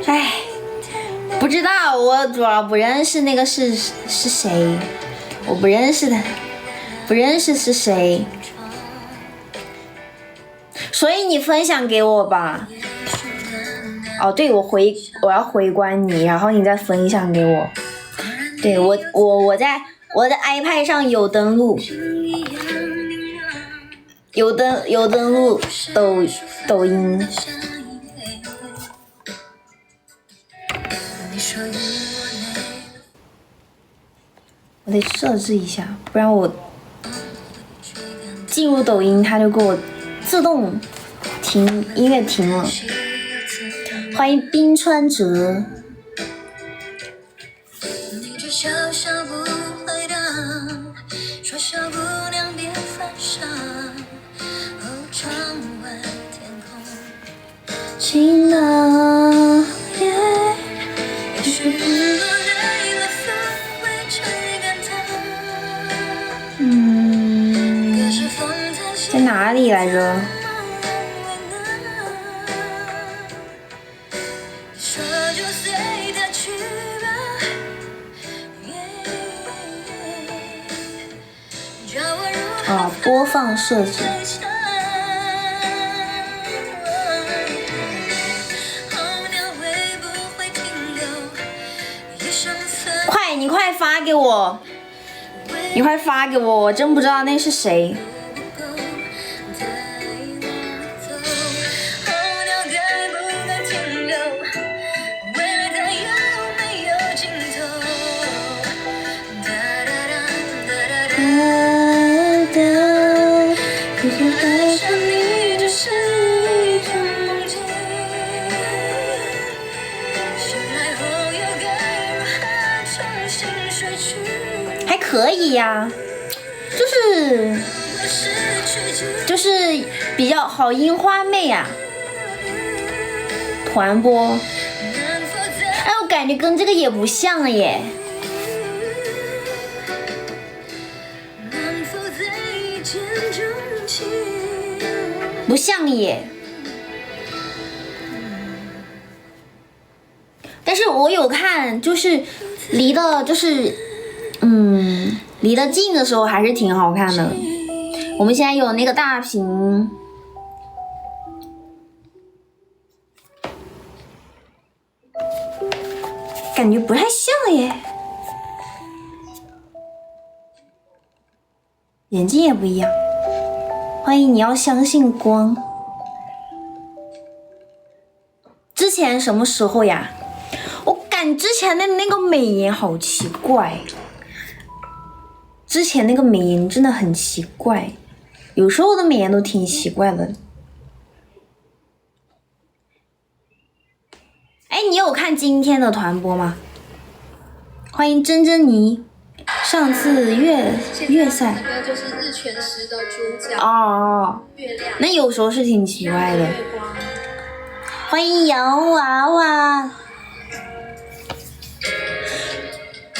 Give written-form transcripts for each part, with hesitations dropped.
哎，不知道，我主要不认识那个是谁，我不认识他，不认识是谁，所以你分享给我吧。哦，对，我要回关你，然后你再分享给我。对，我在我的 iPad 上有登录，有登录抖音。我得设置一下，不然我进入抖音它就给我自动停音乐停了。欢迎冰川哲。晴朗在哪里来着？啊，播放设置。快，你快发给我！你快发给我，我真不知道那是谁。还可以呀，就是比较好樱花妹呀，团播。哎，我感觉跟这个也不像了耶，不像耶。但是我有看，就是离得近的时候还是挺好看的。我们现在有那个大屏，感觉不太像耶。眼睛也不一样。欢迎你要相信光。之前什么时候呀？我感之前的那个美颜好奇怪。之前那个美颜真的很奇怪，有时候的美颜都挺奇怪的。哎，你有看今天的团播吗？欢迎珍珍妮。上次月赛就是日全食的主角哦，那有时候是挺奇怪的。欢迎洋娃娃。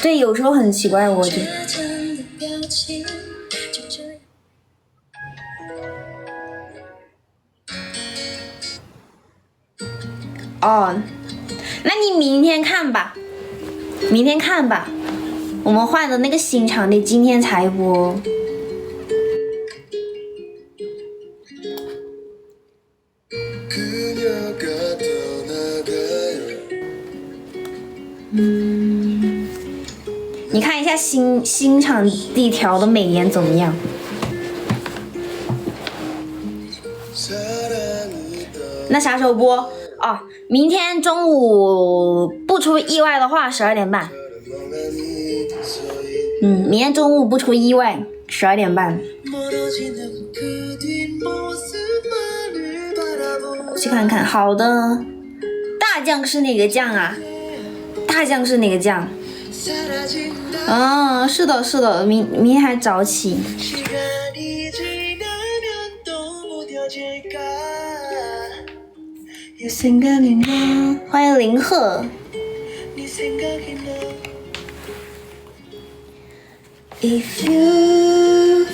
对，有时候很奇怪，我觉得。哦，那你明天看吧，明天看吧。我们换的那个新场得今天才播。你看一下新场地调的美颜怎么样？那啥时候播？哦，明天中午不出意外的话12点半。明天中午不出意外12点半。我去看看，好的。大酱是哪个酱啊？大酱是哪个酱？啊，是的，是的，明天还早起。欢迎林鹤。If you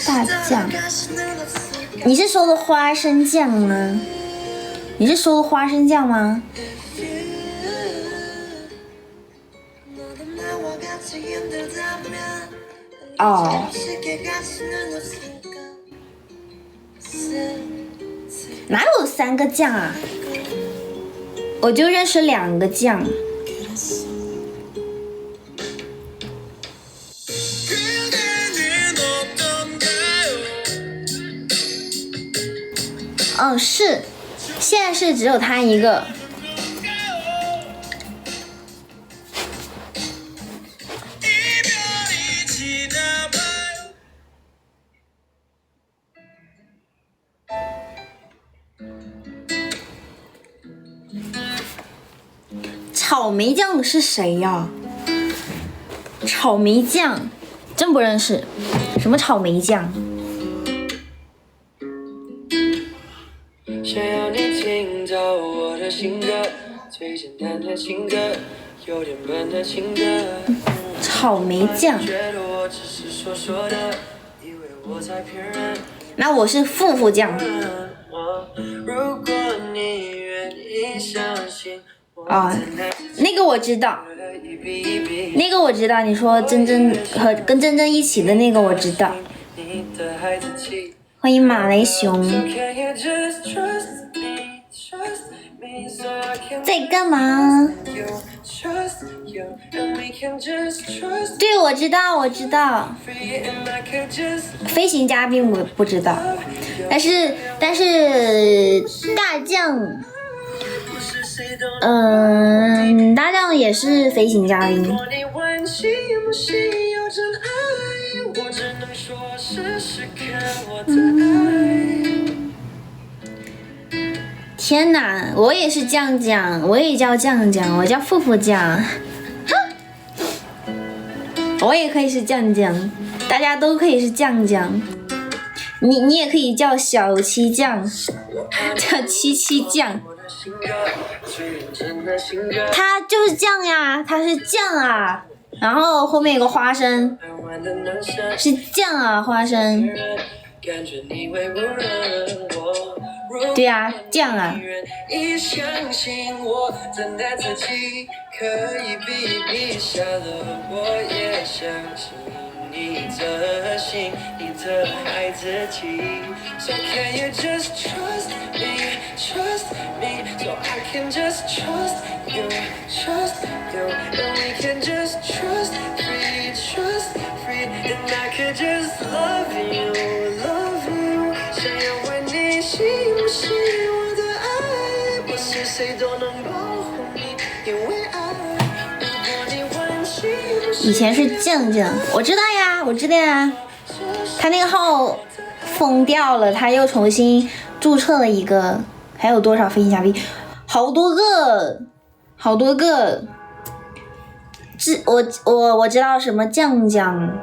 大酱，你是说的花生酱吗？你是说的花生酱吗？哦，哪有3个酱啊？我就认识2个酱。嗯，是，现在是只有他一个。草莓酱是谁呀？草莓酱，真不认识。什么草莓酱？想要你听到我的情歌，最简单的情歌，有点笨的情歌。草莓酱。那我是富富酱。如果你愿意相信。啊，那个我知道，那个我知道。你说珍珍跟珍珍一起的那个我知道。欢迎马雷熊。在干嘛？对，我知道，我知道。飞行嘉宾我不知道，但是大酱。大酱也是飞行嘉宾。天哪，我也是酱酱，我也叫酱酱，我叫富富酱。我也可以是酱酱，大家都可以是酱酱。你也可以叫小七酱，叫七七酱。它就是酱呀，它是酱啊，然后后面有个花生，是酱啊，花生。对呀，酱啊。你的心，你的孩子气 So can you just trust me, trust me So I can just trust you, And we can just trust free And I could just love you 想要问你信不信我的爱不是谁都能保护你因为爱以前是酱酱，我知道呀，我知道呀。他那个号封掉了，他又重新注册了一个，还有多少飞行嘉宾？好多个，好多个。我知道什么酱酱，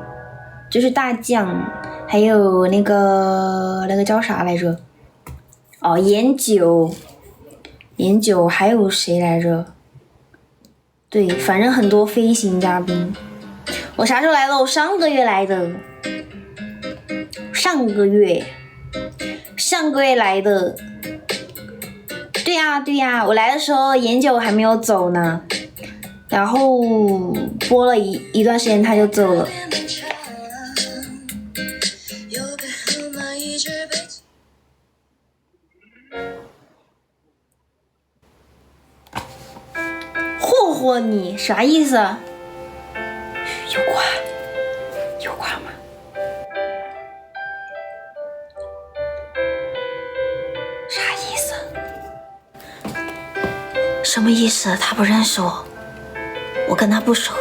就是大酱，还有那个叫啥来着？哦，研九，还有谁来着？对，反正很多飞行嘉宾。我啥时候来的？我上个月来的。上个月来的。对呀，我来的时候研九还没有走呢，然后播了一段时间他就走了。霍霍你啥意思？有瓜吗？啥意思？什么意思？他不认识我，我跟他不熟。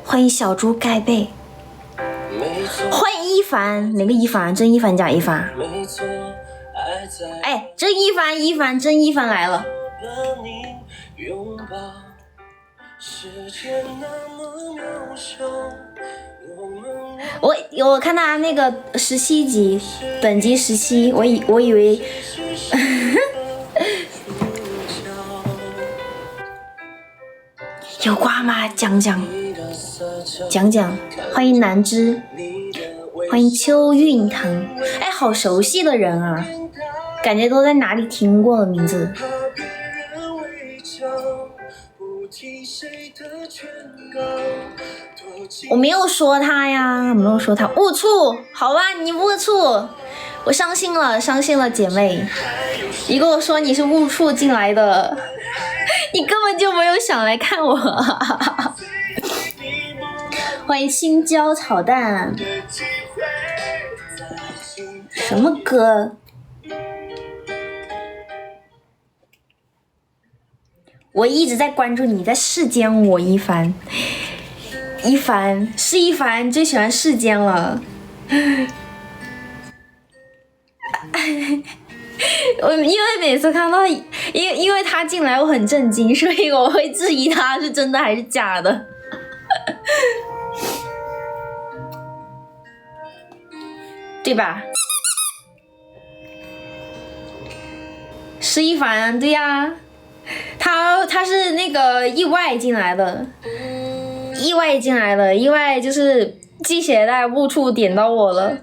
欢迎小猪盖被，欢迎一凡，哪个一凡？真一凡假一凡？哎，真一凡，真一凡来了。我看他那个17集，本集17，我以为有瓜吗？讲讲，欢迎南枝，欢迎秋韵堂，哎，好熟悉的人啊，感觉都在哪里听过的名字。我没有说他呀，没有说他误触，好吧，你误触，我伤心了，姐妹，你跟我说你是误触进来的，你根本就没有想来看我。欢迎青椒炒蛋，什么歌？我一直在关注你在世间我一凡是一凡最喜欢世间了。我因为每次看到因为他进来我很震惊，所以我会质疑他是真的还是假的。对吧？是一凡，对呀，他是那个意外进来的，意外就是系鞋带误触点到我了。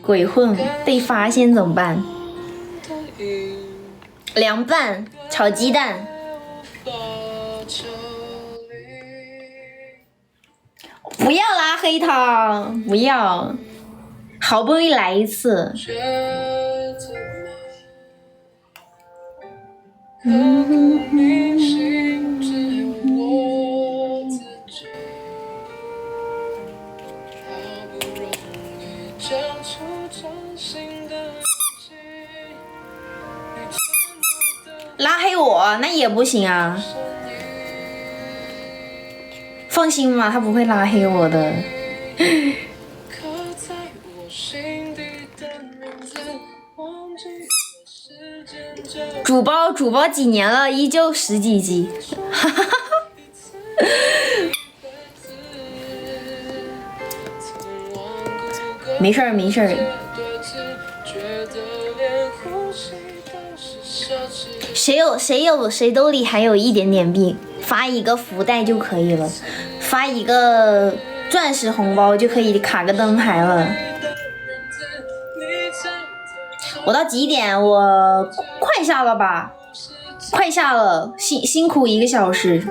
鬼混被发现怎么办？凉拌炒鸡蛋。不要拉黑他，不要，好不容易来一次。拉黑我那也不行啊。放心吧，他不会拉黑我的。主播几年了，依旧10几集。没事儿。谁兜里还有一点点币，发一个福袋就可以了，发一个钻石红包就可以卡个灯牌了。我到几点？我快下了吧？快下了，辛苦1个小时。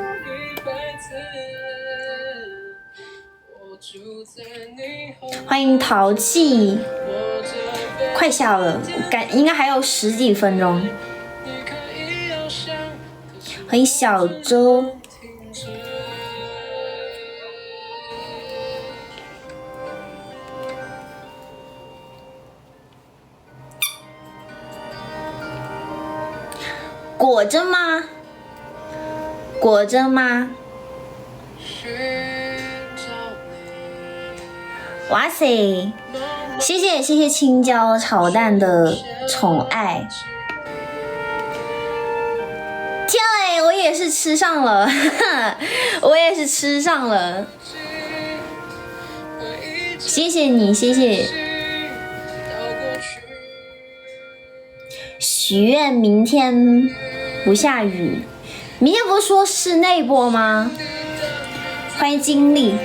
欢迎淘气，快下了，应该还有10几分钟。欢迎小周。果真吗？哇塞，谢谢青椒炒蛋的宠爱。天嘞，我也是吃上了，谢谢你，许愿明天不下雨，明天不是说室内播吗？欢迎经历。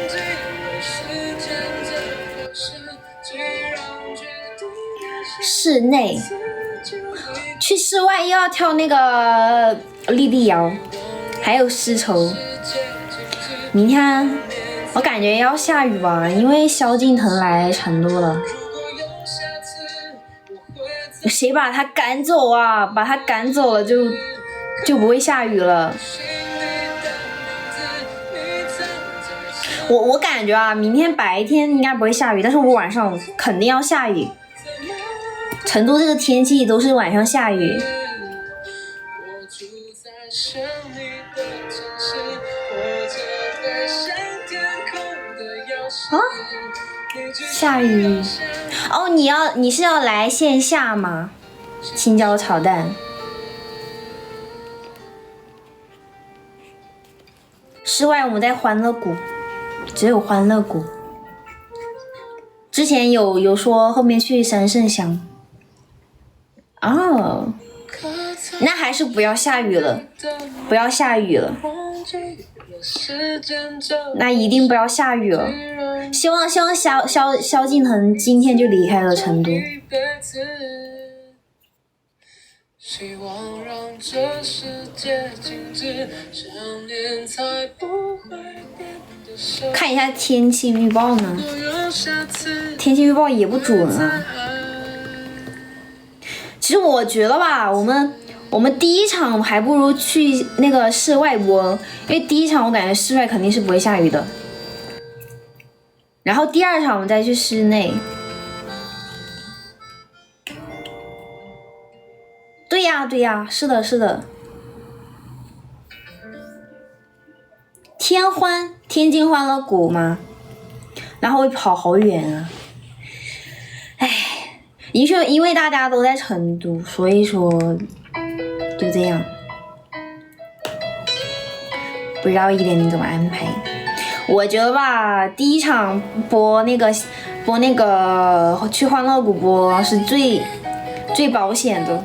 室内，去室外又要跳那个立地摇，还有丝绸。明天我感觉要下雨吧，因为萧敬腾来成都了。谁把他赶走啊？把他赶走了就不会下雨了。我感觉啊，明天白天应该不会下雨，但是我晚上肯定要下雨。成都这个天气都是晚上下雨。啊？下雨？哦，你是要来线下吗？青椒炒蛋。室外我们在欢乐谷，只有欢乐谷。之前有说后面去三圣乡。哦，那还是不要下雨了，不要下雨了。那一定不要下雨了。希望萧敬腾今天就离开了成都。希望让这世界静止，想念才不会变得深。看一下天气预报呢，天气预报也不准啊。其实我觉得吧，我们第一场还不如去那个室外播，因为第一场我感觉室外肯定是不会下雨的。然后第二场我们再去室内。对呀，是的。天津欢乐谷吗？然后会跑好远啊。唉，因为大家都在成都，所以说就这样。不知道1点你怎么安排？我觉得吧，第一场播那个去欢乐谷播是最保险的。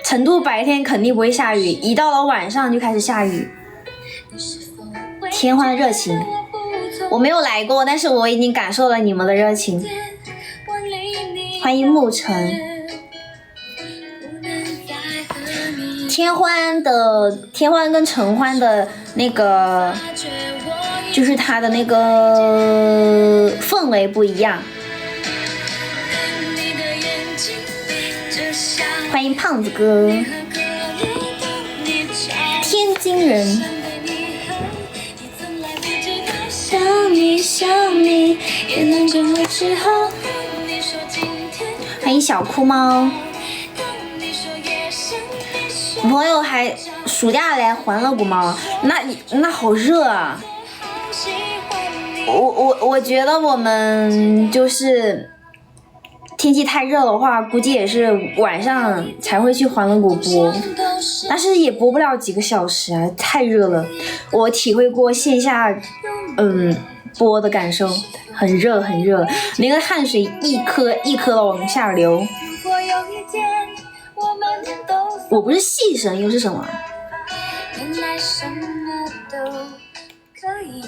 成都白天肯定不会下雨，一到了晚上就开始下雨。天欢的热情，我没有来过，但是我已经感受了你们的热情。欢迎沐晨。天欢跟陈欢的那个，就是他的那个氛围不一样。欢迎胖子哥，天津人。欢迎小哭猫。朋友还暑假来欢乐谷吗？那好热啊！我觉得我们就是天气太热的话，估计也是晚上才会去欢乐谷播，但是也播不了几个小时啊，太热了。我体会过线下播的感受，很热，那个汗水一颗一颗的往下流。我不是细声又是什么？原来什么都可以，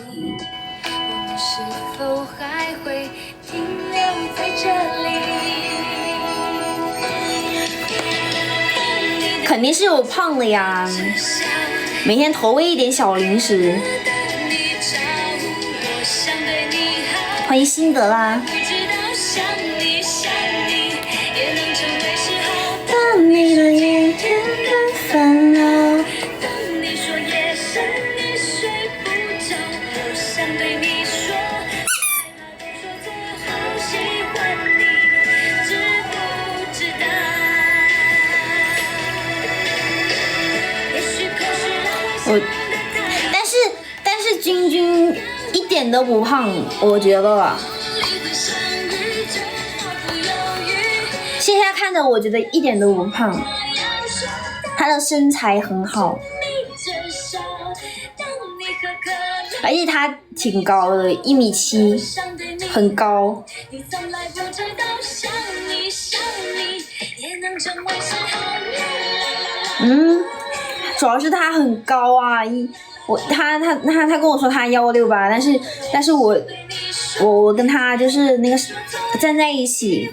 我们是否还会停留在这里？肯定是有胖的呀，每天投喂一点小零食。欢迎辛德拉。当你的眼天的烦恼，当你说夜深你睡不着，我想对你说，爱说最好喜欢你，知不知道？也许可是让我但是君君一点都不胖，我觉得。线下看着我觉得一点都不胖，他的身材很好，而且他挺高的1.7米，很高。主要是他很高啊，他跟我说他168，但是我跟他就是那个站在一起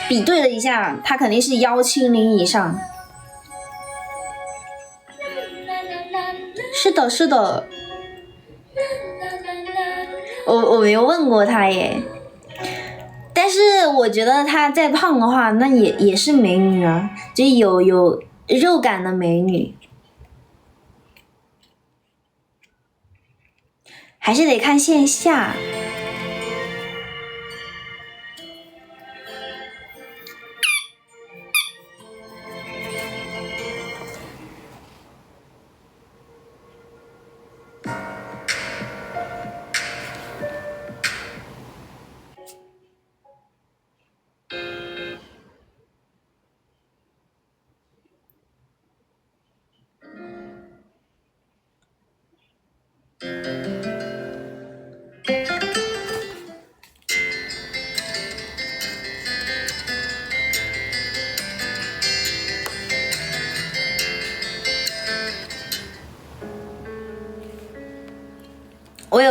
比对了一下，他肯定是170以上。是的，我没有问过他耶，但是我觉得他再胖的话，那也是美女啊，就有肉感的美女。还是得看线下。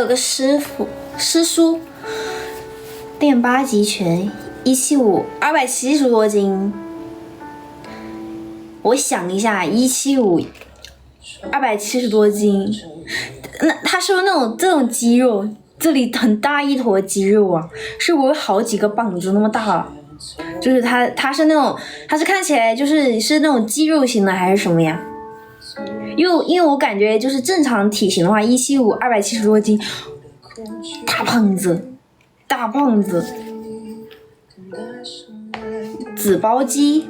有个师叔，练8极拳，175，270多斤。我想一下，175，270多斤，那他是不是这种肌肉，这里很大一坨肌肉啊？是不是有好几个膀子那么大啊？就是他是那种，他是看起来是那种肌肉型的还是什么呀？因为我感觉就是正常体型的话，175，270多斤，大胖子，纸包鸡。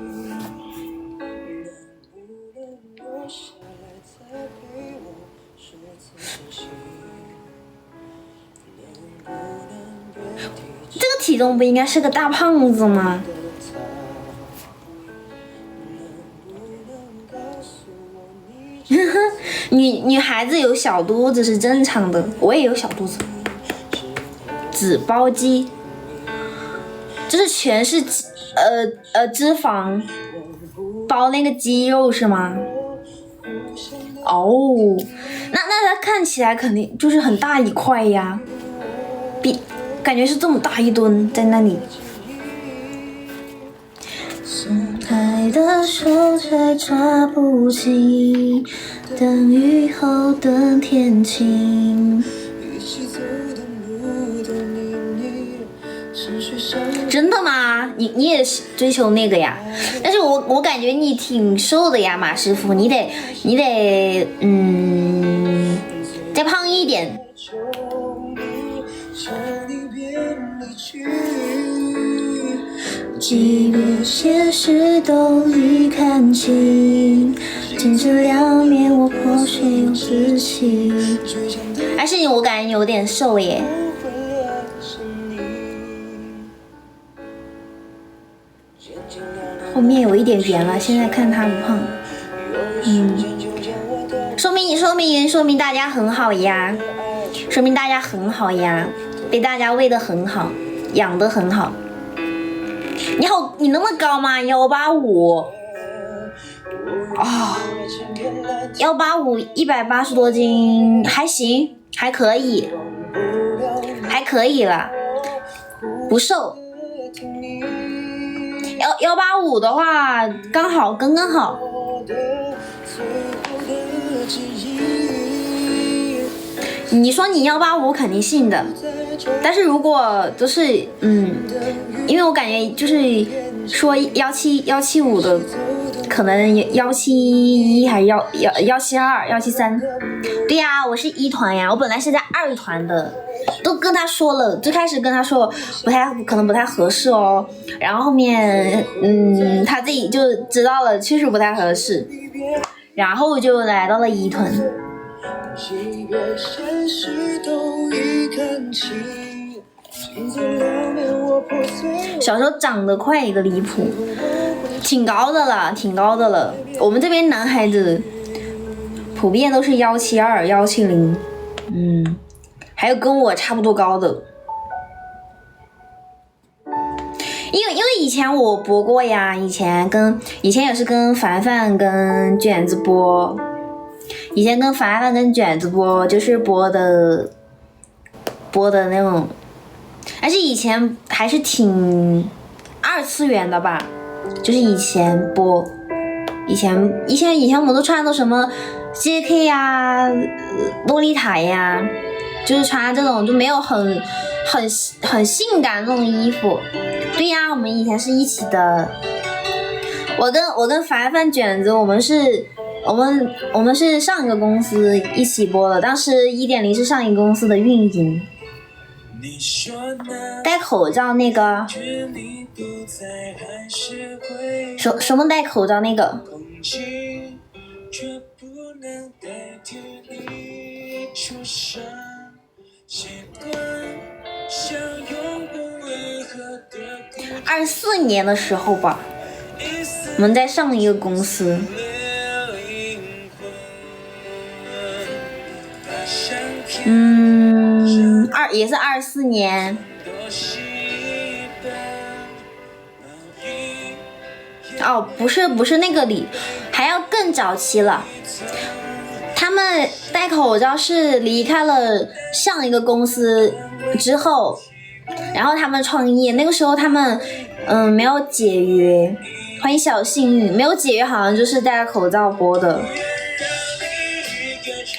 这个体重不应该是个大胖子吗？女孩子有小肚子是正常的，我也有小肚子。纸包鸡，就是全是脂肪包那个鸡肉是吗？哦，那它看起来肯定就是很大一块呀，感觉是这么大一吨在那里。松开的手却抓不紧，等雨后等天晴。真的吗？你也追求那个呀？但是我感觉你挺瘦的呀，马师傅，你得再胖一点。即便现实都已看清，镜子两面我破碎又自欺。还是我感觉有点瘦耶。后面有一点圆了，现在看他不胖。说明大家很好呀，被大家喂得很好，养得很好。你那么高吗？185啊，185，180多斤，还行，还可以了，不瘦。185的话，刚好。你说你185肯定信的，但是如果就是因为我感觉就是说175的，可能171还是172、173。对呀，我是1团呀，我本来是在2团的，都跟他说了，最开始跟他说可能不太合适哦，然后后面他自己就知道了，确实不太合适，然后就来到了1团。小时候长得快一个离谱，挺高的了。我们这边男孩子普遍都是172、170，还有跟我差不多高的。因为以前我播过呀，以前也是跟凡凡跟卷子播。以前跟凡凡跟卷子播，就是播的那种，而且以前还是挺2次元的吧，就是以前播，以前我们都穿的什么 JK 呀、洛丽塔呀，就是穿这种就没有很性感那种衣服。对呀，我们以前是一起的，我跟凡凡卷子，我们是上一个公司一起播的，当时1.0是上一个公司的运营。戴口罩那个，什么戴口罩那个？24年的时候吧，我们在上一个公司。也是24年。哦，不是那个里，还要更早期了。他们戴口罩是离开了上一个公司之后，然后他们创业，那个时候他们没有解约。欢迎小幸运，没有解约好像就是戴口罩播的，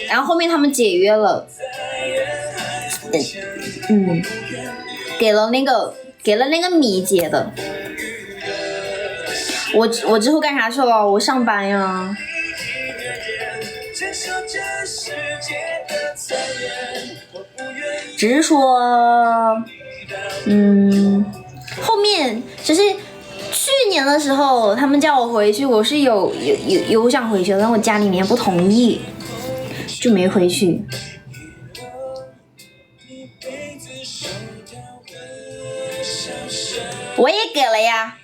然后后面他们解约了，给了那个米姐的。我之后干啥去了？我上班呀。只是说，后面只是去年的时候，他们叫我回去，我是有想回去的，但我家里面不同意，就没回去。我也给了呀，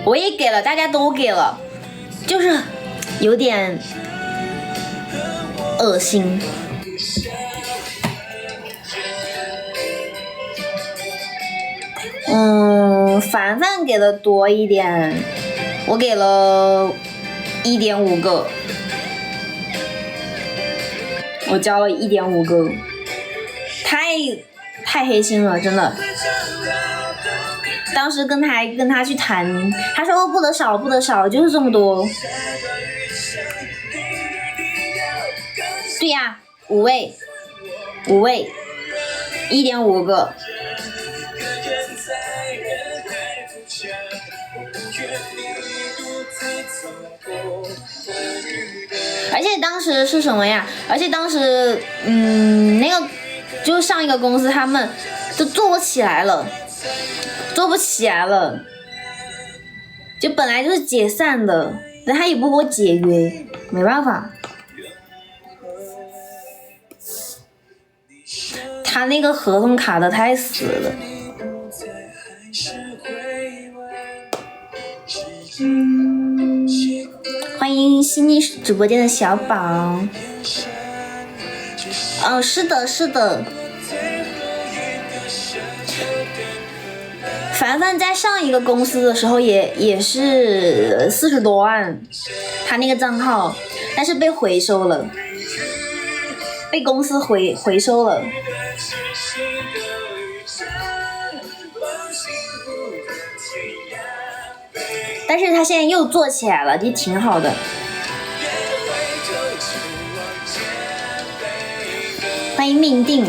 我也给了，大家都给了，就是有点恶心。凡凡给的多一点，我给了1.5个，我交了1.5个，太黑心了，真的。当时跟他去谈，他说不得少，就是这么多。对呀，5位，1.5个。而且当时是什么呀？而且当时那个就上一个公司他们都做不起来了，就本来就是解散的，但他也不给我解约，没办法。他那个合同卡的太死了。欢迎悉尼直播间的小宝。是的。凡凡在上一个公司的时候也是40多万，他那个账号，但是被回收了，被公司回收了。但是他现在又做起来了，就挺好的。欢迎命定。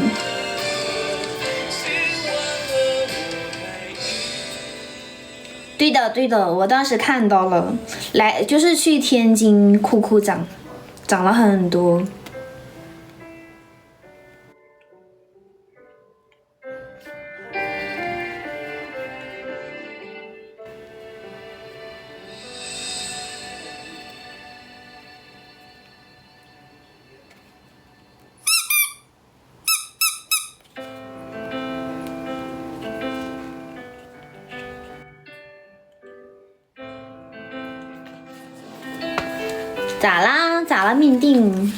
对的，我当时看到了，就是去天津酷涨了很多。咋啦命定？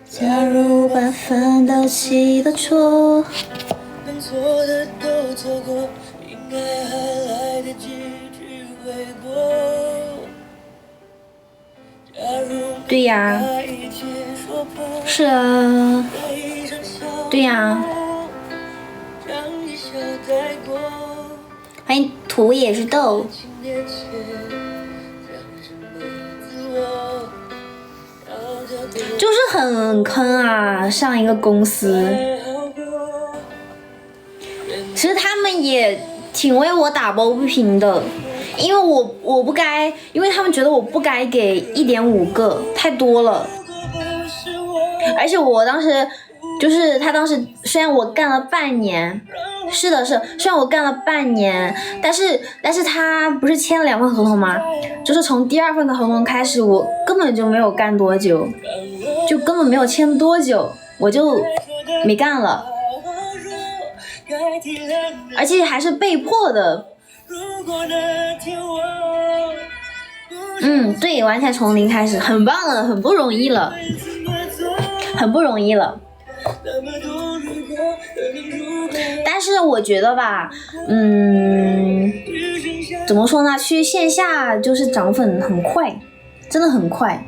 假如把分到起的错，能做的都做过，应该还来得及去回过。对呀，是啊，对呀。欢迎土也是豆。就是很坑啊，上一个公司。其实他们也挺为我打抱不平的。因为我不该，因为他们觉得我不该给1.5个，太多了。而且我当时就是他当时虽然我干了半年，是虽然我干了半年，但是他不是签了2份合同吗？就是从第2份的合同开始，我根本就没有干多久，就根本没有签多久，我就没干了，而且还是被迫的。对，完全从零开始，很棒了，很不容易了。但是我觉得吧，怎么说呢？去线下就是涨粉很快，真的很快。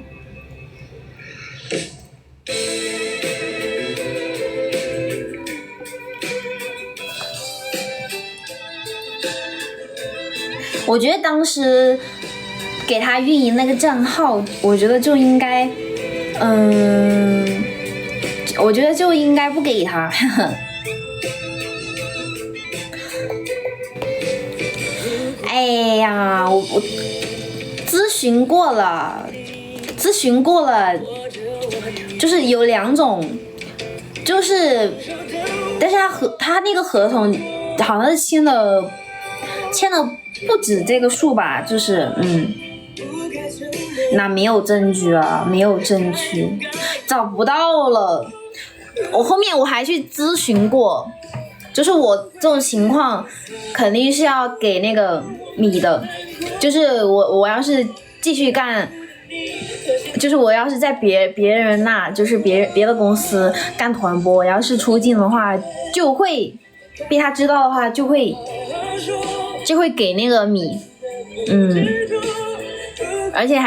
我觉得当时给他运营那个账号，我觉得就应该，我觉得就应该不给他。哎呀，我咨询过了，就是有2种，就是，但是他那个合同好像是签的不止这个数吧，就是那没有证据啊，没有证据，找不到了。后面我还去咨询过，就是我这种情况肯定是要给那个米的，就是我要是继续干，就是我要是在别人那，就是别的公司干团播，要是出镜的话，就会被他知道的话，就会给那个米，而且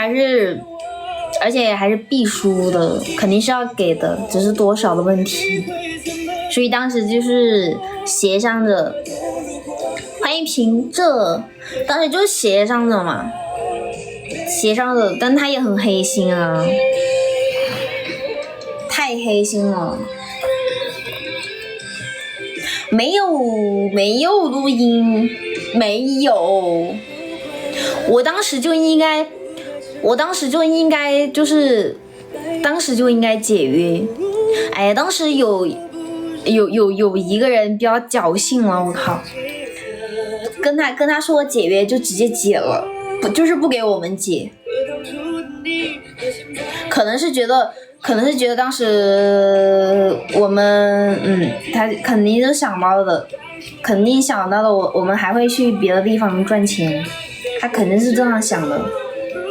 还是必输的，肯定是要给的，只是多少的问题。所以当时就是协商着，欢迎平这，当时就是协商着嘛，但他也很黑心啊，太黑心了。没有录音，没有。我当时就应该解约。哎，当时有一个人比较侥幸了，我靠，跟他说解约就直接解了，不给我们解。可能是觉得当时我们他肯定都想到的，我们还会去别的地方赚钱，他肯定是这样想的，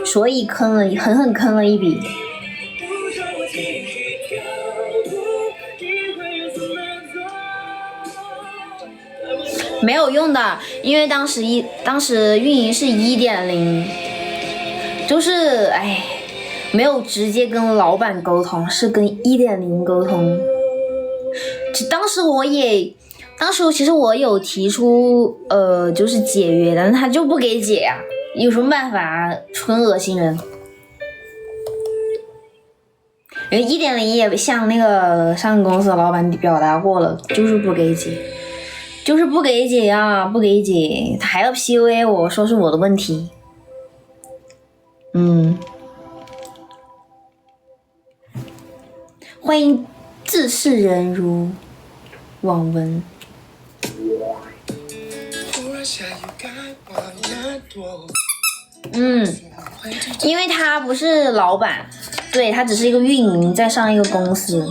所以狠狠坑了一笔。没有用的，因为当时运营是 1.0， 就是没有直接跟老板沟通，是跟 1.0 沟通。当时其实我有提出就是解约，但是他就不给解啊，有什么办法啊？纯恶心人。因为 1.0 也向那个上个公司的老板表达过了，就是不给解，啊，不给解，他还要 PUA 我说是我的问题。欢迎自视人如网文。因为他不是老板，对，他只是一个运营，在上一个公司。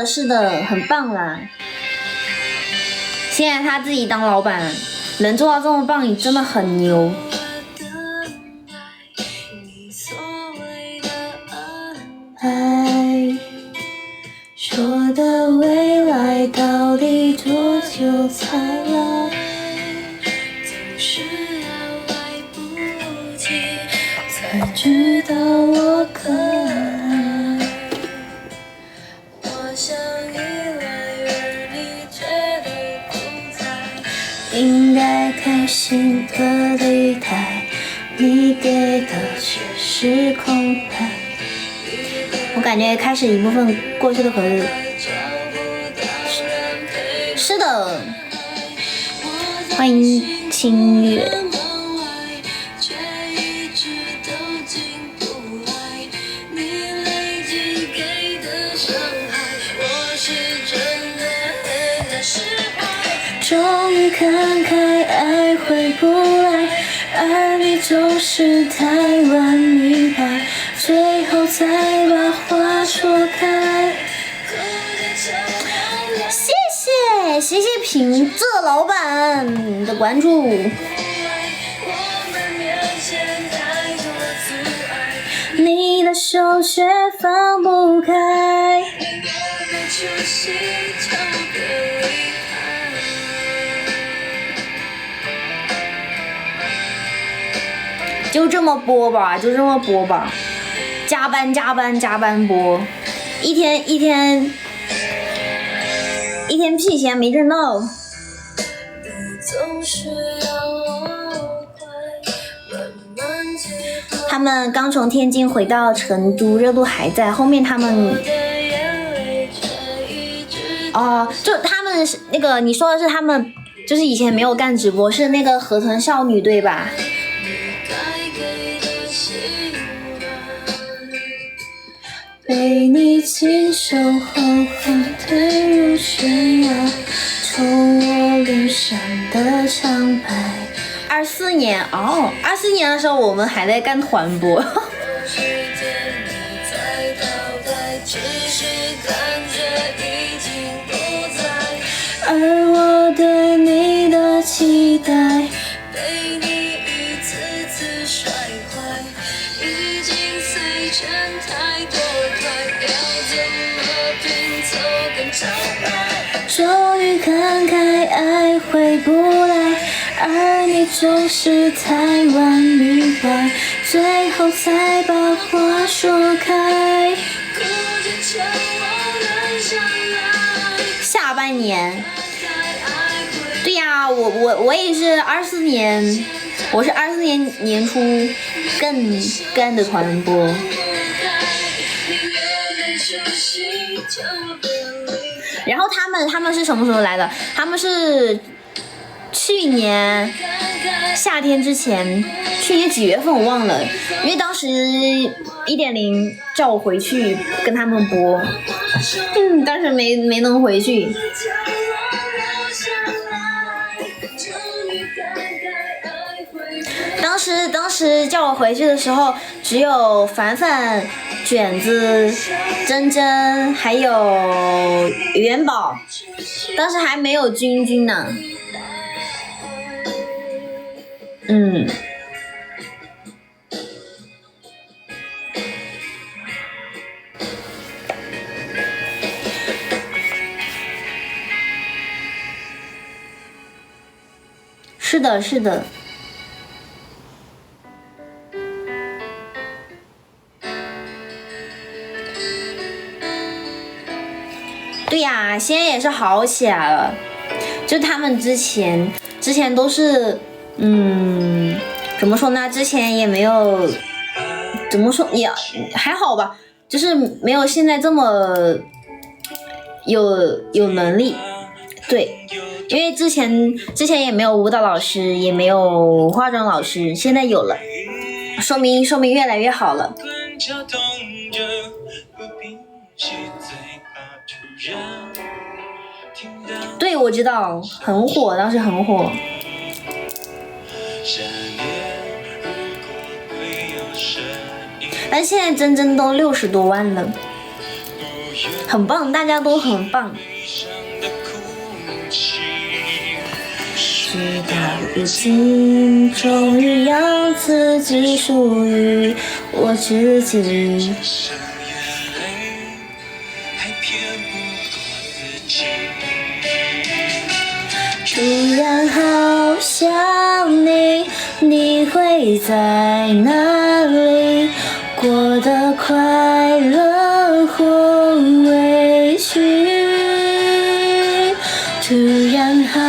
是的，很棒啦。现在他自己当老板，能做到这么棒，真的很牛。爱说的未来到底多久才来？总是要来不及才知道我可爱。我想依赖，而你觉得不在，应该开心的离开，你给的却是空白。我感觉开始一部分过去的回忆。是的，欢迎清月。终于看开，爱回不来，而你总是太晚明白，最后才把话说开。谢谢谢平仄老板的关注。你的手却放不开。就这么播吧，就这么播吧，加班加班加班播，一天屁钱没挣到。他们刚从天津回到成都，热度还在。后面他们，就他们那个你说的是他们，就是以前没有干直播，是那个河豚少女对吧？被你亲手缓缓推入悬崖，冲我脸上的长白。24年24年的时候我们还在干团播。而我对你的期待被你一次次摔坏，已经碎成太多块，要怎么拼凑更长白？终于看开，爱回不来，而你总是太晚明白，最后才把话说开。下半年，对呀，我也是24年，我是24年年初干的团播。然后他们是什么时候来的？他们是去年夏天之前，去年几月份我忘了，因为当时1.0叫我回去跟他们播，但是没能回去。当时叫我回去的时候，只有凡凡、卷子、珍珍还有元宝，当时还没有君君呢。是的。对呀，现在也是好起来了。就他们之前都是，怎么说呢？之前也没有，怎么说也还好吧，就是没有现在这么有能力。对，因为之前也没有舞蹈老师，也没有化妆老师，现在有了，说明越来越好了。对，我知道，很火，当时很火。但现在真真都60多万了，很棒，大家都很棒。事到如今，终于让自己属于我自己。突然好想你，你会在哪里？过得快乐或委屈？突然好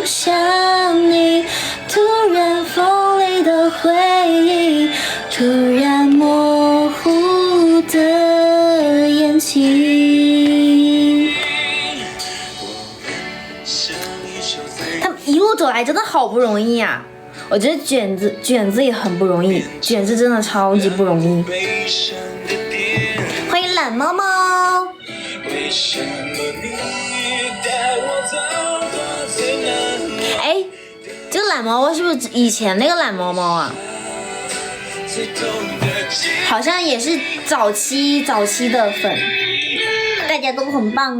想你，突然锋利的回忆，突然模糊的眼睛。他们一路走来真的好不容易呀！我觉得卷子也很不容易，卷子真的超级不容易。欢迎懒猫猫。哎，这个懒猫猫是不是以前那个懒猫猫啊？好像也是早期的粉，大家都很棒。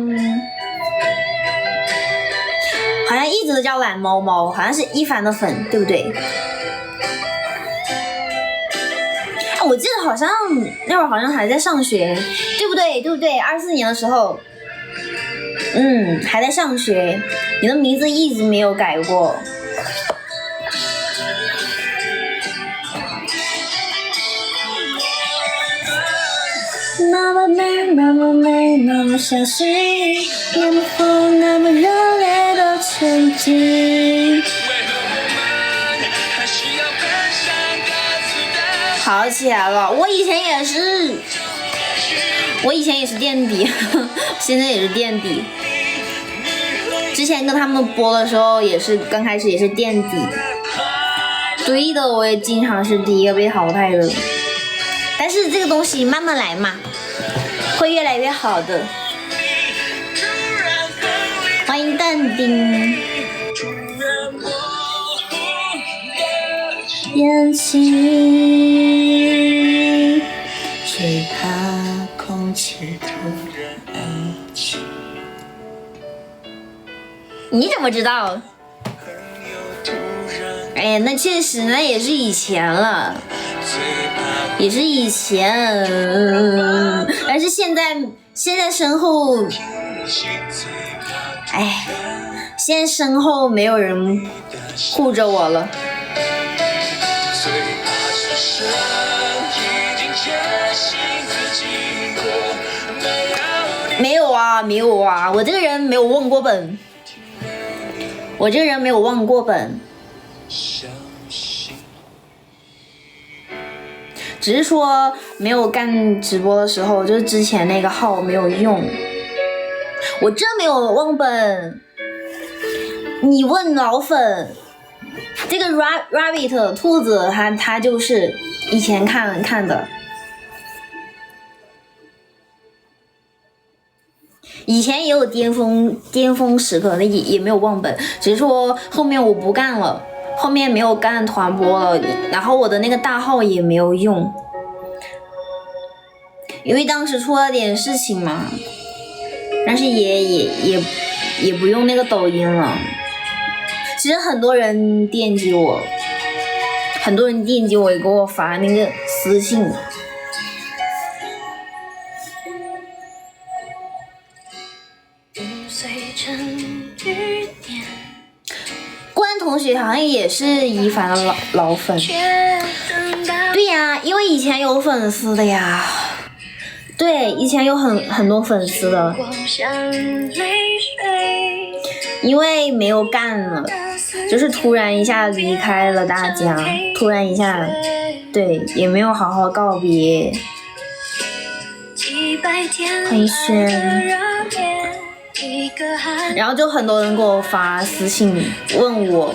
好像一直都叫懒猫猫，好像是一凡的粉，对不对？我记得好像那会儿好像还在上学，对不对？对不对？24年的时候，还在上学，你的名字一直没有改过。那么美，那么美，那么相信，那么疯，那么热烈的曾经。好起来了，我以前也是垫底，现在也是垫底。之前跟他们播的时候也是刚开始也是垫底，对的，我也经常是第一个被淘汰的。但是这个东西慢慢来嘛，会越来越好的。欢迎淡定。眼睛，最怕空气突然安静。你怎么知道？哎，那确实，那也是以前了，也是以前，但是现在身后，哎，现在身后没有人护着我了。没有啊，没有啊，我这个人没有忘过本，我这个人没有忘过本，只是说没有干直播的时候，就是之前那个号没有用，我真没有忘本。你问老粉，这个 rabbit 兔子他就是以前看的。以前也有巅峰时刻，那也没有忘本，只是说后面我不干了，后面没有干团播了，然后我的那个大号也没有用，因为当时出了点事情嘛，但是也不用那个抖音了。其实很多人惦记我，也给我发那个私信。关同学好像也是一凡的老粉，对呀，因为以前有粉丝的呀，对，以前有很多粉丝的，因为没有干了，就是突然一下离开了大家，突然一下，对，也没有好好告别。欢迎轩。然后就很多人给我发私信问我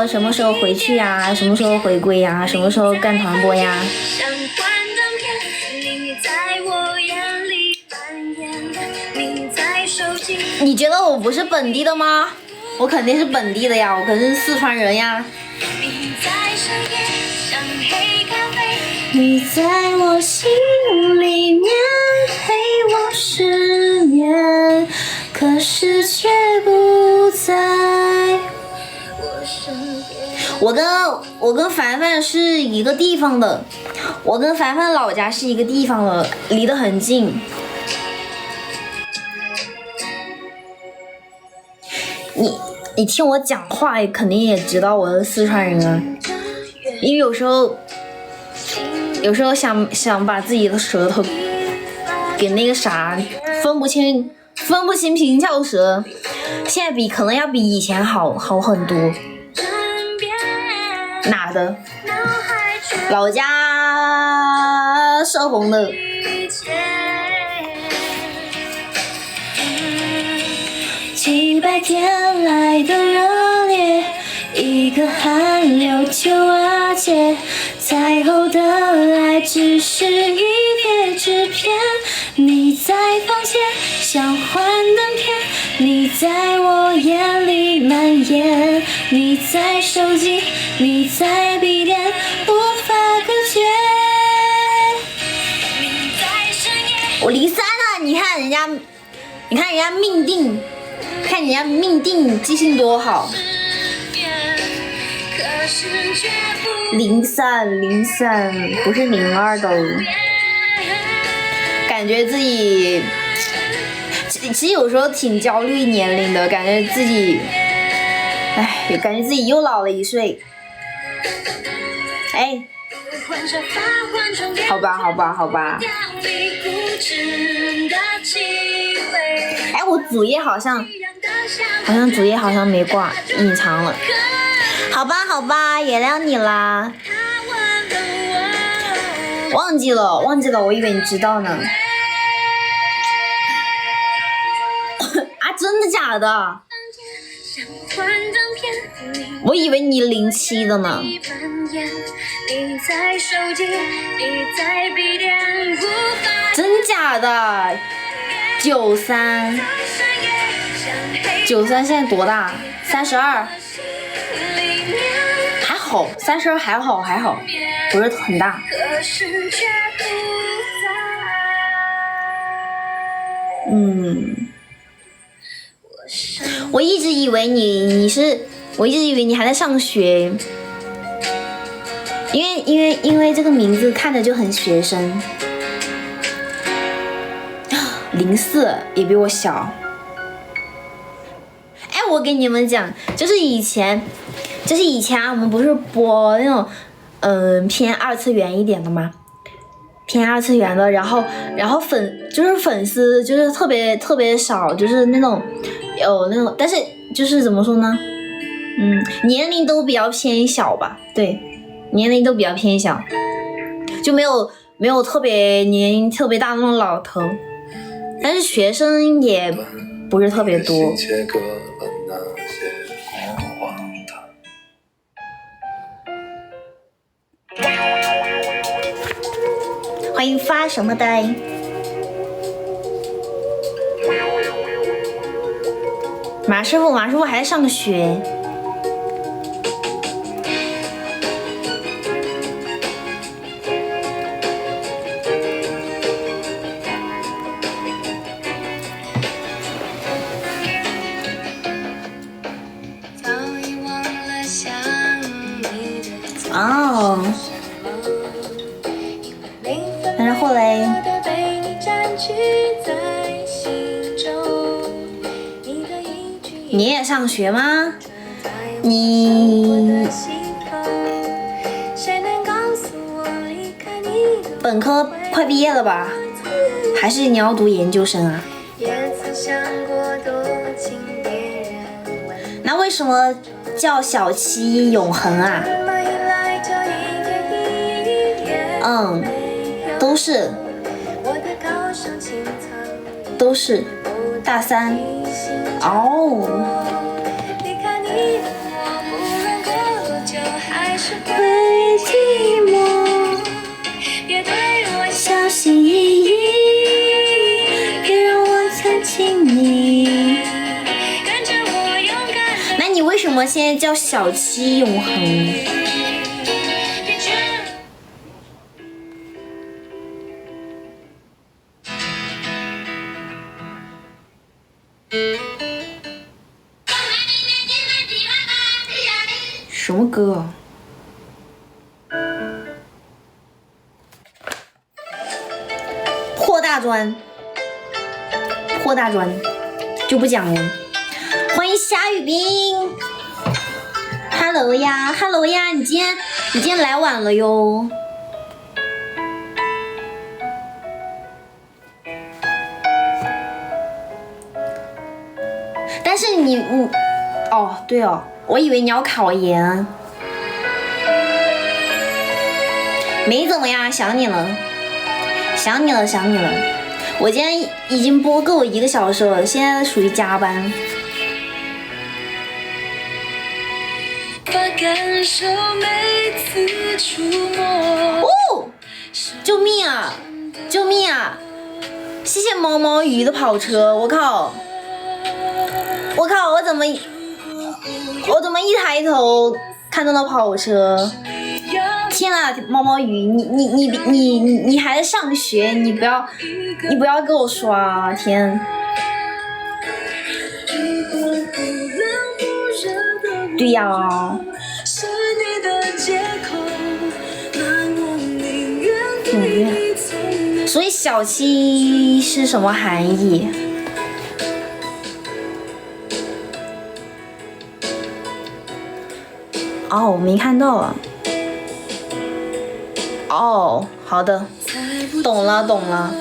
什么时候回去呀，什么时候回归呀，什么时候干团播呀。你觉得我不是本地的吗？我肯定是本地的呀，我肯定是四川人呀。你在我心里面陪我10年，可是却不在我身边。我跟凡凡是一个地方的，我跟凡凡老家是一个地方的，离得很近。你听我讲话，肯定也知道我是四川人啊，因为有时候想把自己的舌头给那个啥分不清平翘舌，现在可能要比以前好很多。哪的？老家射洪的。几百天来的热烈，一个寒流就瓦解，再后的爱只是一叠纸片，你在房间像幻灯片，你在我眼里蔓延，你在手机，你在笔电，无法隔绝。我03了，你看人家命定看人家命定记性多好。03不是02的，感觉自己其实有时候挺焦虑年龄的，感觉自己，感觉自己又老了1岁。哎，好吧。哎，我主页好像主页好像没挂，隐藏了。好吧，原谅你啦。忘记了，我以为你知道呢。啊，真的假的？我以为你07的呢。真假的？93现在多大？32。还好，32还好，不是很大。我一直以为你还在上学，因为这个名字看着就很学生。04也比我小。哎，我跟你们讲，就是以前我们不是播那种偏2次元一点的吗？偏2次元的，然后粉丝就是特别少，就是那种有那种，但是就是怎么说呢？年龄都比较偏小吧，对，年龄都比较偏小，就没有特别年龄特别大那种老头，但是学生也不是特别多。欢迎发什么呆？马师傅还在上学。哦。然后嘞，你也上学吗？你本科快毕业了吧？还是你要读研究生啊？那为什么叫小七永恒啊？都是大3哦。会寂寞，别对我小心翼翼，别让我曾亲你。那你为什么现在叫小七永恒？什么歌？破大专就不讲了。欢迎夏雨冰 ，Hello 呀，你今天来晚了哟。但是你哦对哦，我以为你要考研。没怎么呀，想你了。我今天已经播够1个小时了，现在属于加班。哦，救命啊！谢谢毛毛鱼的跑车，我靠！我怎么一抬头看到了跑车？天啊，毛毛鱼，你还在上学，你不要给我刷，天！对呀。所以小七是什么含义？哦，我没看到啊。哦，好的，懂了懂了。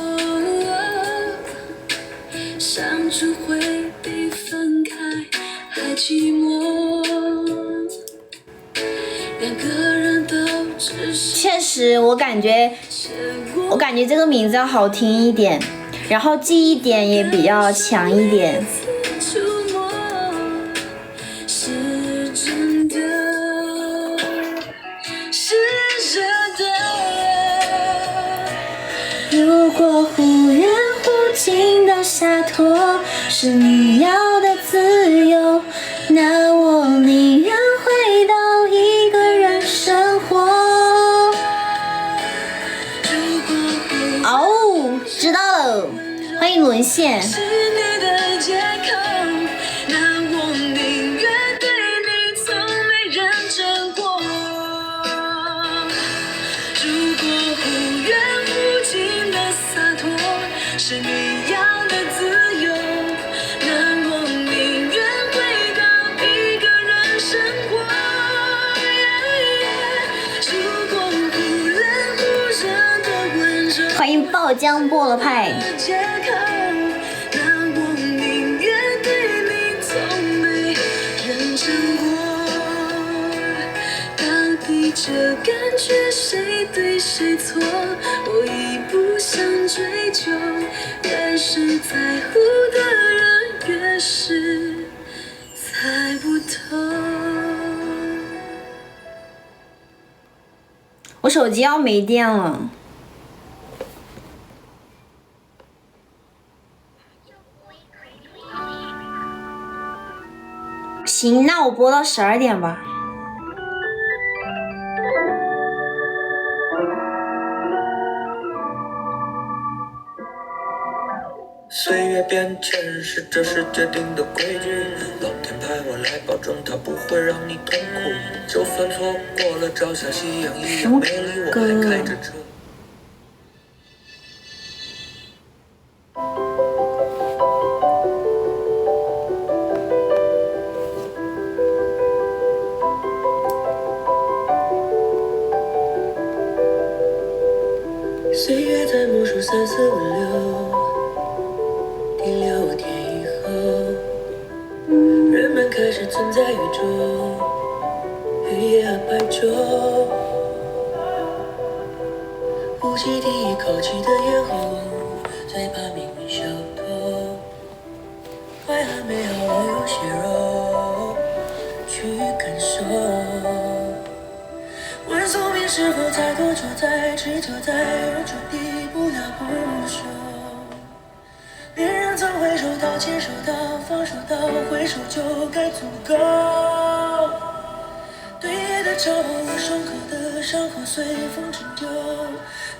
确实，我感觉这个名字要好听一点，然后记忆点也比较强一点。如果忽远忽近的洒脱是你要的自由，那我宁愿回到一个人生活。哦，知道了，欢迎沦陷。是你要的自由，那我宁愿回到一个人生活。如果忽冷忽热的温柔，欢迎爆浆菠萝派。那我宁愿对你从没认真过。到底这感觉谁对谁错？我已不想追究。越是在乎的人，越是猜不透。我手机要没电了。行，那我播到12点吧。岁月变迁是这世界定的规矩，老天派我来保证它不会让你痛苦，就算错过了朝霞夕阳一样美丽，我还开着车。岁月在默数3、4、5、6。第6天以后，人们开始存在宇宙，黑夜和白昼。呼吸第一口气的烟后，最怕命运小偷。快还没好，我有些肉去感受。问宿命是否在多久，在执着，在远处敌不了不休。别人曾挥手道、牵手道、放手道，挥手就该足够。对夜的嘲讽，伤口的伤口随风陈旧，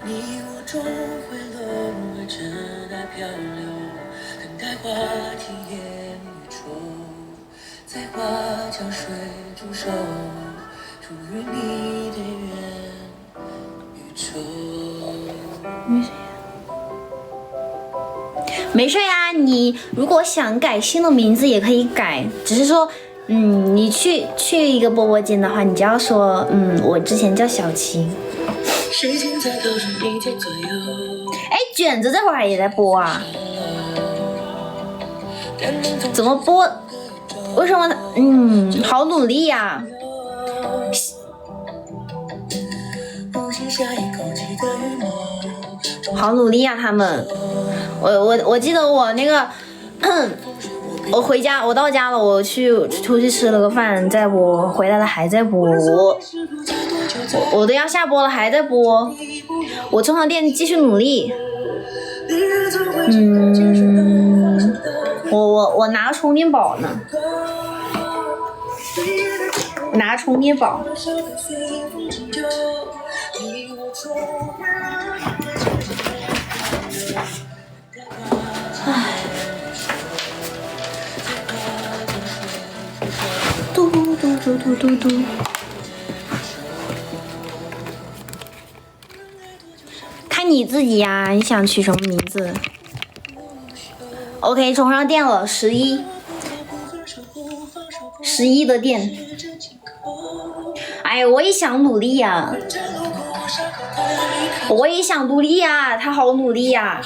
你我终会沦为尘埃漂流，等待花体验与愁，在花江水中守，属于你的缘与愁。没事呀，你如果想改新的名字也可以改，只是说，你去一个播播间的话，你就要说，我之前叫小七。哎，卷子这会儿也在播啊？怎么播？为什么？好努力呀！好努力呀，他们。我记得我那个，我回家，我到家了，我出去吃了个饭，再播，回来了还在播，我都要下播了还在播，我充上电继续努力。我拿个充电宝呢，我拿个充电宝。嘟嘟嘟。嘟嘟嘟嘟。看你自己呀，你想取什么名字 ？OK， 充上电了，11的电。哎，我也想努力呀，我也想努力呀，他好努力呀。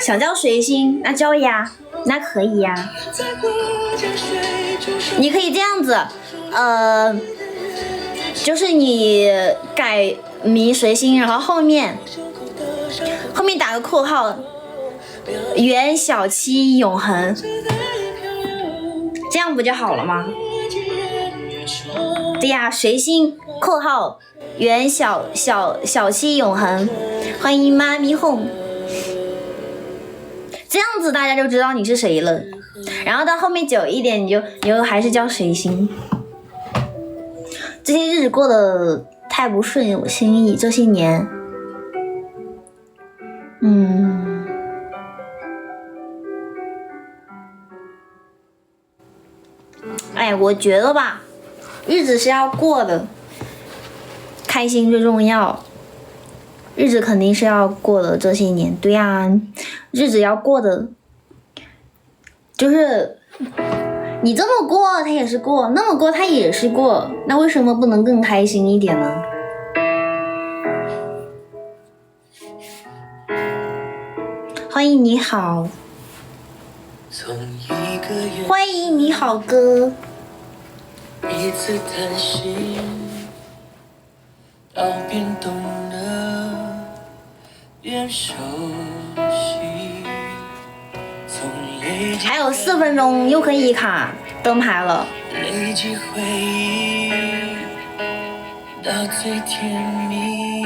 想叫随心，那叫呀，那可以呀。你可以这样子，就是你改名随心，然后后面打个括号，元小七永恒，这样不就好了吗？对呀，随心括号元小七永恒，欢迎妈咪 home， 这样子大家就知道你是谁了。然后到后面久一点，你就还是叫随心。这些日子过得太不顺我心意，这些年，哎，我觉得吧，日子是要过的，开心最重要。日子肯定是要过的，这些年，对呀，日子要过的，就是你这么过，他也是过；那么过，他也是过。那为什么不能更开心一点呢？欢迎你好，欢迎你好哥。一次贪心，到变懂得变熟悉。还有4分钟又可以卡灯牌了。累积回忆到最甜蜜，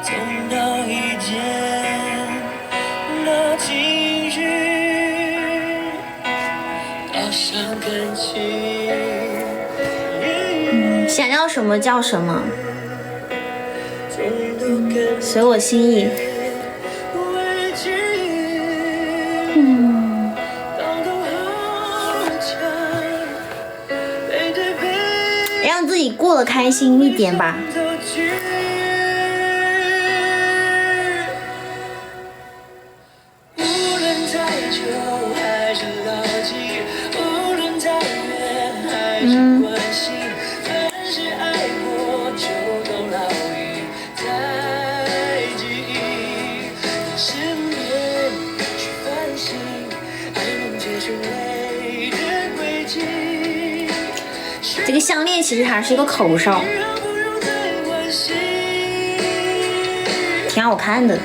从到一见到今日，到伤感情，想要什么叫什么，随我心意。让自己过得开心一点吧。这个项链其实还是一个口哨，挺好看的。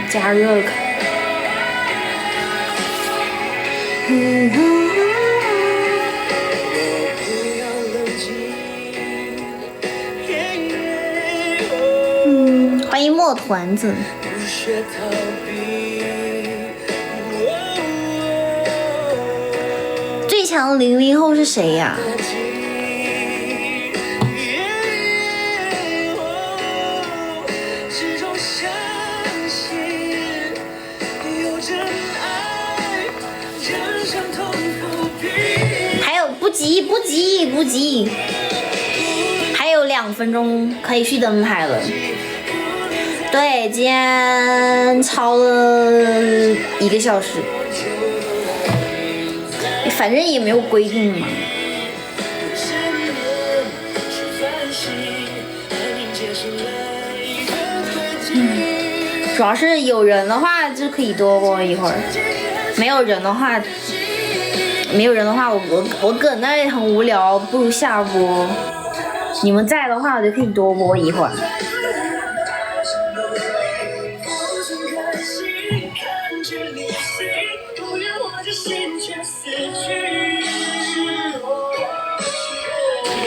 加热开。欢迎墨团子。最强00后是谁呀？还有不急，还有2分钟可以去灯牌了。对，今天超了1个小时，反正也没有规定嘛。主要是有人的话就可以多播一会儿，没有人的话，我搁那里很无聊，不如下播。你们在的话，我就可以多播一会儿。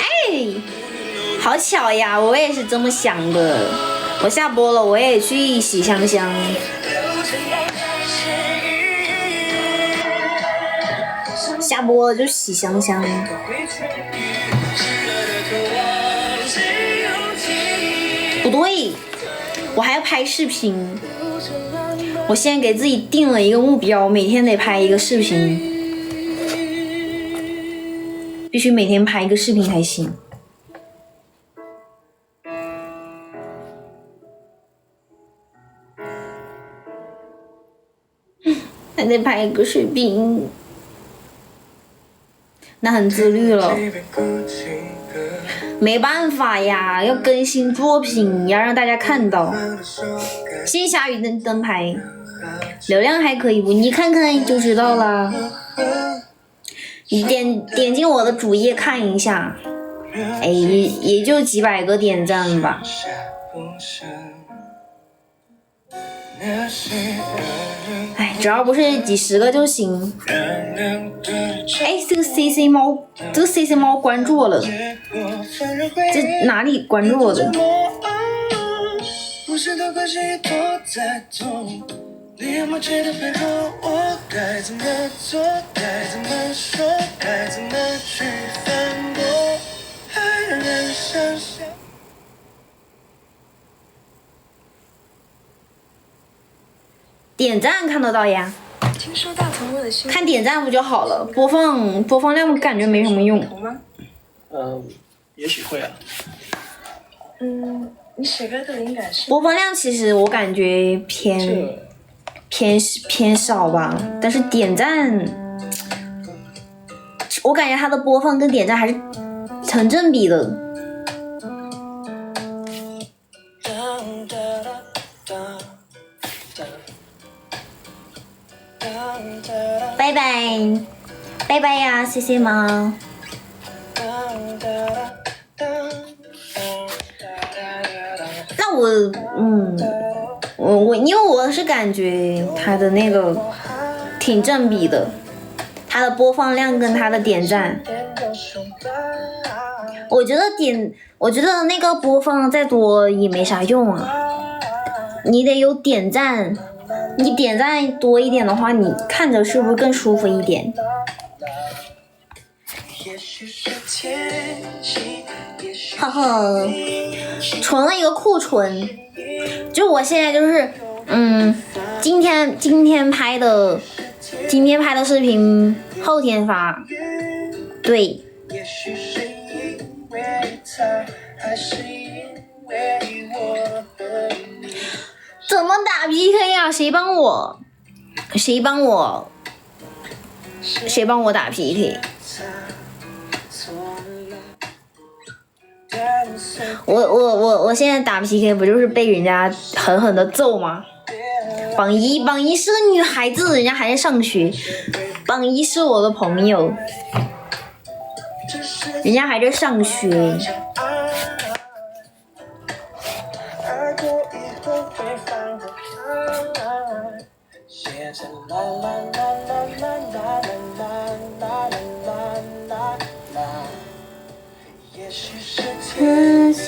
哎，好巧呀，我也是这么想的。我下播了，我也去洗香香。下播了就洗香香。不对，我还要拍视频。我现在给自己定了一个目标，每天得拍一个视频，必须每天拍一个视频才行。还得拍一个视频，那很自律了。没办法呀，要更新作品，要让大家看到。谢谢下雨灯牌，流量还可以不？你看看就知道了。你点进我的主页看一下，哎，也就几百个点赞吧。哎，只要不是几十个就行。哎，这个 CC 猫关注我了，这哪里关注我的？点赞看得到呀，看点赞不就好了？播放量感觉没什么用。也许会啊。你写歌的灵感是？播放量其实我感觉偏少吧，但是点赞，我感觉它的播放跟点赞还是成正比的。拜拜，拜拜呀，谢谢猫。那我因为我是感觉它的那个挺正比的，它的播放量跟它的点赞，我觉得那个播放再多也没啥用啊，你得有点赞。你点赞多一点的话，你看着是不是更舒服一点？呵呵，存了一个库存，就我现在就是今天拍的视频后天发，对。怎么打 PK 呀？谁帮我打 PK？ 我现在打 PK 不就是被人家狠狠的揍吗？榜一是个女孩子，人家还在上学。榜一是我的朋友，人家还在上学。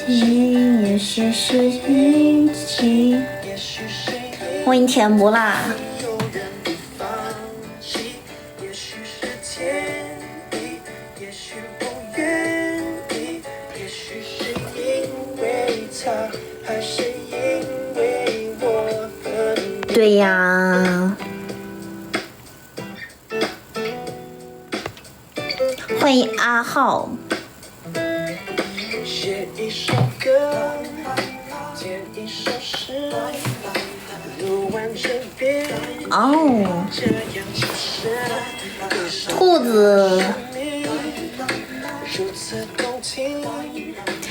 也许是运气。欢迎田不啦。对呀。欢迎阿浩。写一首歌，写一首诗，录完这遍。哦，兔子，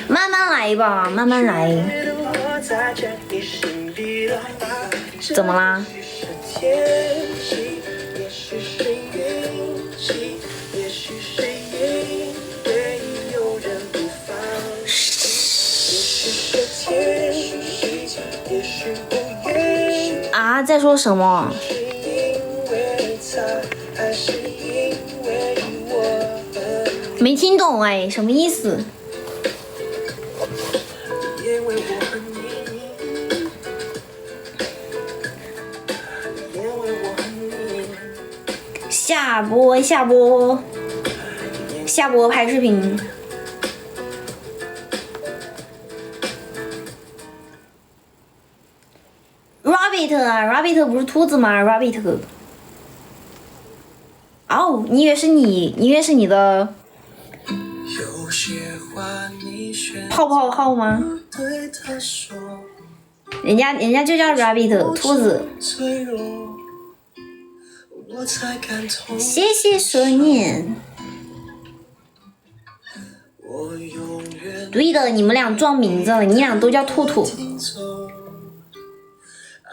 慢慢来吧，慢慢来。怎么啦？啊，在说什么？没听懂哎，什么意思？下播下播下播拍视频。Rabbit 啊 ，Rabbit 不是兔子吗 ？Rabbit。哦，你以为是你的泡泡号吗？人家就叫 Rabbit 兔子。谢谢蛇念。对的，你们俩撞名字了，你俩都叫兔兔。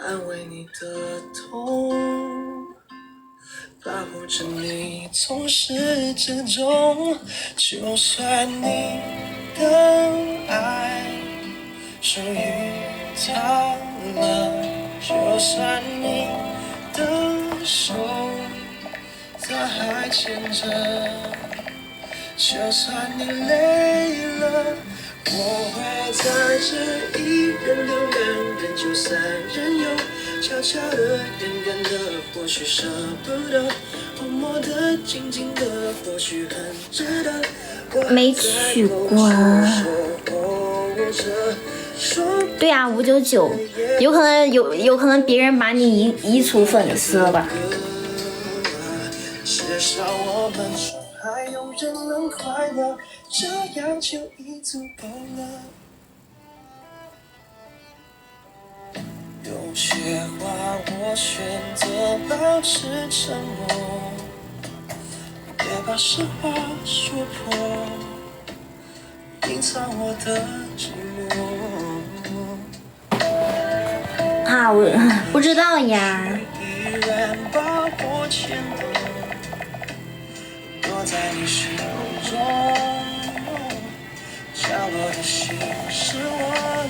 安慰你的痛，保护着你从始至终，就算你的爱属于他了，就算你的手他还牵着，就算你累了，我会在这一人留两人就三人游，悄悄的远远的或许舍不得，默默的静静的或许很值得。没取过。对啊，599，有可能别人把你移除粉丝了吧？至少我们说还有人能快乐，这样就已足够了。有些话我选择保持沉默，别把实话说破，隐藏我的寂寞。啊，我不知道呀。依然把我牵动，躲在你心中，角落的心事我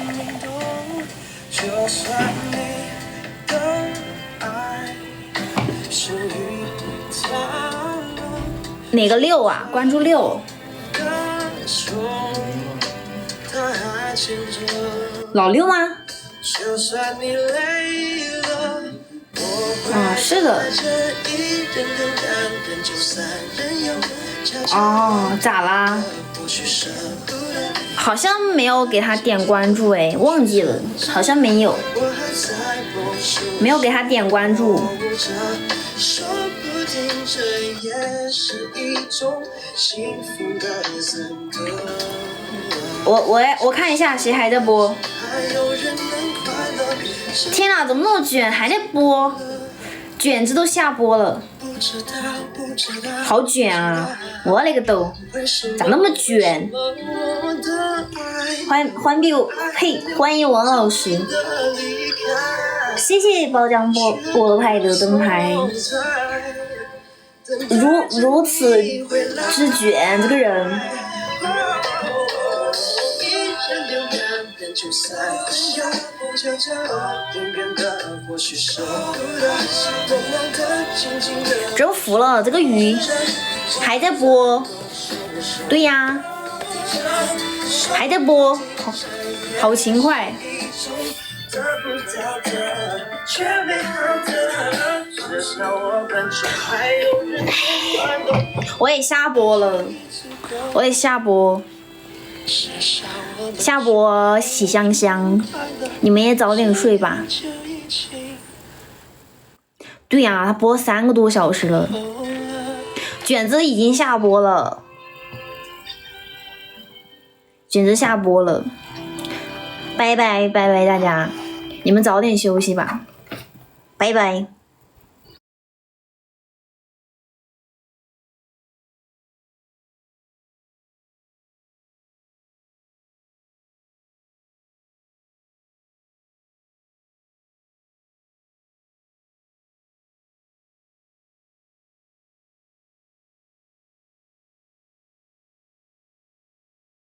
明懂，就算你的爱属于他。哪个6啊？关注6。老6吗？啊，是的。哦，咋啦？好像没有给他点关注哎，忘记了，好像没有给他点关注。我看一下谁还在播。天哪，怎么那么卷，还在播？卷子都下播了，好卷啊！我勒个兜，咋那么卷？欢迎王老师，谢谢包浆菠萝派的灯牌。如此之卷，这个人。真服了，这个鱼还在播。对呀，还在播，好勤快。我也下播了，下播喜香香，你们也早点睡吧。对呀，他播3个多小时了，卷子已经下播了，拜拜大家，你们早点休息吧，拜拜。